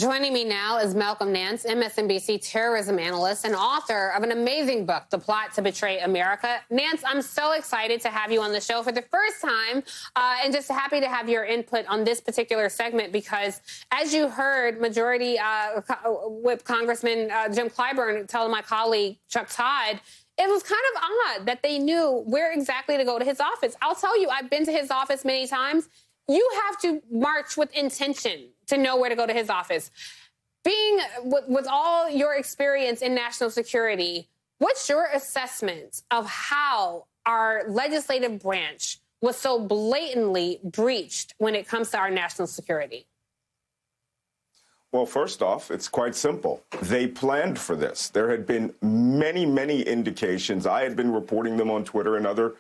Joining me now is Malcolm Nance, MSNBC terrorism analyst and author of an amazing book, The Plot to Betray America. Nance, I'm so excited to have you on the show for the first time and just happy to have your input on this particular segment because, as you heard, Majority Whip Congressman Jim Clyburn tell my colleague Chuck Todd, it was kind of odd that they knew where exactly to go to his office. I'll tell you, I've been to his office many times. You have to march with intention to know where to go to his office. Being with all your experience in national security, what's your assessment of how our legislative branch was so blatantly breached when it comes to our national security? Well, first off, it's quite simple. They planned for this. There had been many, many indications. I had been reporting them on Twitter and other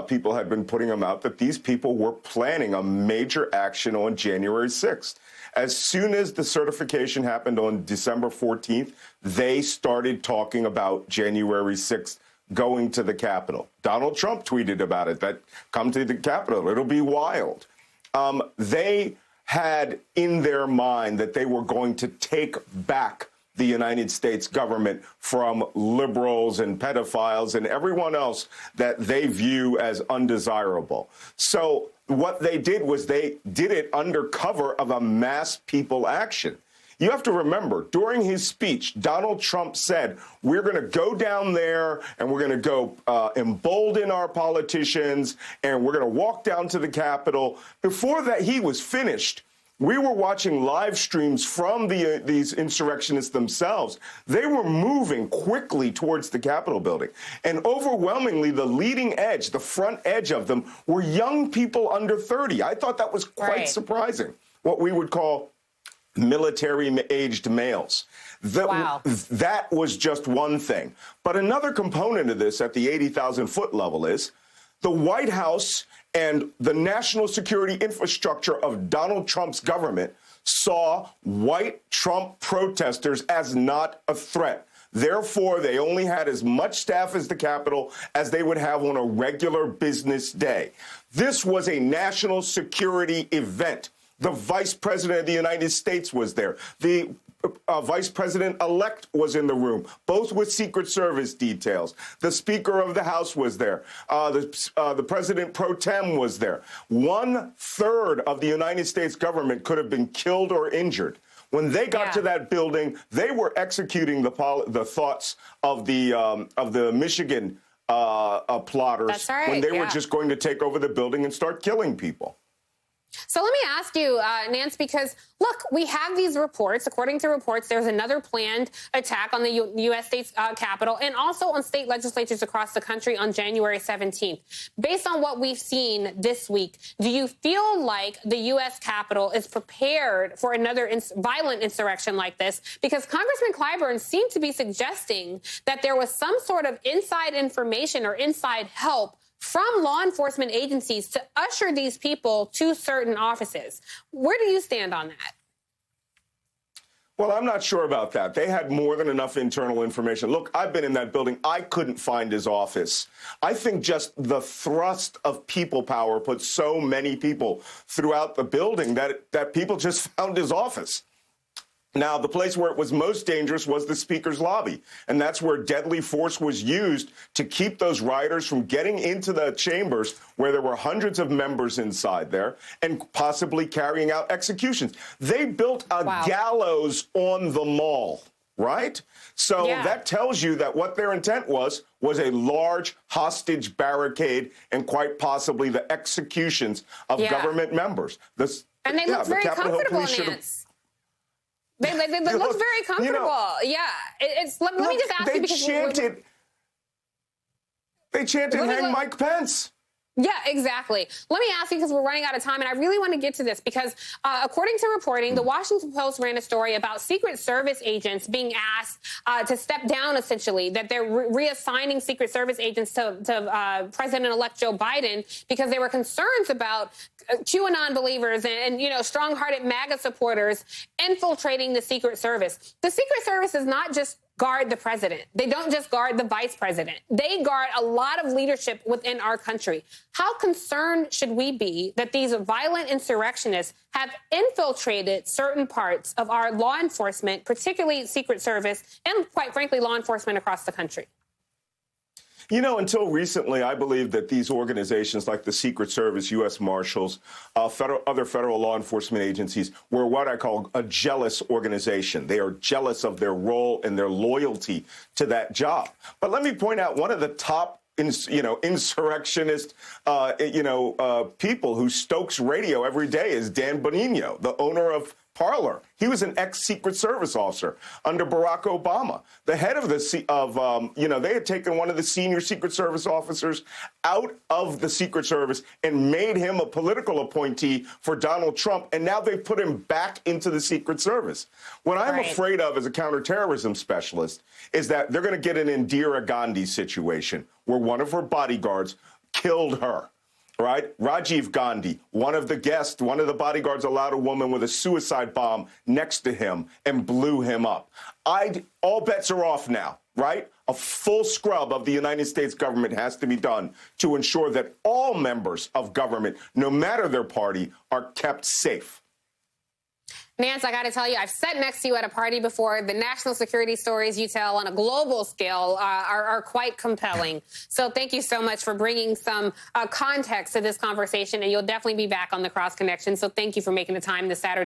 people had been putting them out that these people were planning a major action on January 6th. As soon as the certification happened on December 14th, they started talking about January 6th going to the Capitol. Donald Trump tweeted about it, that come to the Capitol, it'll be wild. They had in their mind that they were going to take back the United States government from liberals and pedophiles and everyone else that they view as undesirable. So what they did was they did it under cover of a mass people action. You have to remember, during his speech, Donald Trump said, we're going to go down there and we're going to go embolden our politicians and we're going to walk down to the Capitol. Before that he was finished, we were watching live streams from these insurrectionists themselves. They were moving quickly towards the Capitol building. And overwhelmingly, the leading edge, the front edge of them, were young people under 30. I thought that was quite surprising, what we would call military-aged males. That was just one thing. But another component of this at the 80,000-foot level is the White House and the national security infrastructure of Donald Trump's government saw white Trump protesters as not a threat. Therefore, they only had as much staff as the Capitol as they would have on a regular business day. This was a national security event. The Vice President of the United States was there. The Vice President-elect was in the room, both with Secret Service details. The Speaker of the House was there. The President pro tem was there. 1/3 of the United States government could have been killed or injured. When they got to that building, they were executing the thoughts of the Michigan plotters when they were just going to take over the building and start killing people. So let me ask you, Nance, because, look, we have these reports. According to reports, there's another planned attack on the U.S. state's Capitol and also on state legislatures across the country on January 17th. Based on what we've seen this week, do you feel like the U.S. Capitol is prepared for another violent insurrection like this? Because Congressman Clyburn seemed to be suggesting that there was some sort of inside information or inside help from law enforcement agencies to usher these people to certain offices. Where do you stand on that? Well, I'm not sure about that. They had more than enough internal information. Look, I've been in that building. I couldn't find his office. I think just the thrust of people power put so many people throughout the building that people just found his office. Now, the place where it was most dangerous was the Speaker's lobby, and that's where deadly force was used to keep those rioters from getting into the chambers where there were hundreds of members inside there and possibly carrying out executions. They built a gallows on the mall, right? So that tells you that what their intent was a large hostage barricade and quite possibly the executions of government members. And they look very comfortable, Nance. They look very comfortable. Let me just ask you because they chanted hang Mike Pence. Yeah, exactly. Let me ask you, because we're running out of time, and I really want to get to this because according to reporting, the Washington Post ran a story about Secret Service agents being asked to step down, essentially, that they're reassigning Secret Service agents to President-elect Joe Biden because there were concerns about QAnon believers and strong-hearted MAGA supporters infiltrating the Secret Service. The Secret Service is not just guard the president. They don't just guard the vice president. They guard a lot of leadership within our country. How concerned should we be that these violent insurrectionists have infiltrated certain parts of our law enforcement, particularly Secret Service, and quite frankly, law enforcement across the country? You know, until recently, I believe that these organizations like the Secret Service, U.S. Marshals, other federal law enforcement agencies were what I call a jealous organization. They are jealous of their role and their loyalty to that job. But let me point out one of the top insurrectionist, people who stokes radio every day is Dan Bonino, the owner of Parler. He was an ex-Secret Service officer under Barack Obama. The head of they had taken one of the senior Secret Service officers out of the Secret Service and made him a political appointee for Donald Trump, and now they've put him back into the Secret Service. What I'm afraid of as a counterterrorism specialist is that they're going to get an Indira Gandhi situation where one of her bodyguards killed her. Right? Rajiv Gandhi, one of the bodyguards allowed a woman with a suicide bomb next to him and blew him up. All bets are off now, right? A full scrub of the United States government has to be done to ensure that all members of government, no matter their party, are kept safe. Nance, I got to tell you, I've sat next to you at a party before. The national security stories you tell on a global scale are quite compelling. So thank you so much for bringing some context to this conversation, and you'll definitely be back on the Cross Connection. So thank you for making the time this Saturday.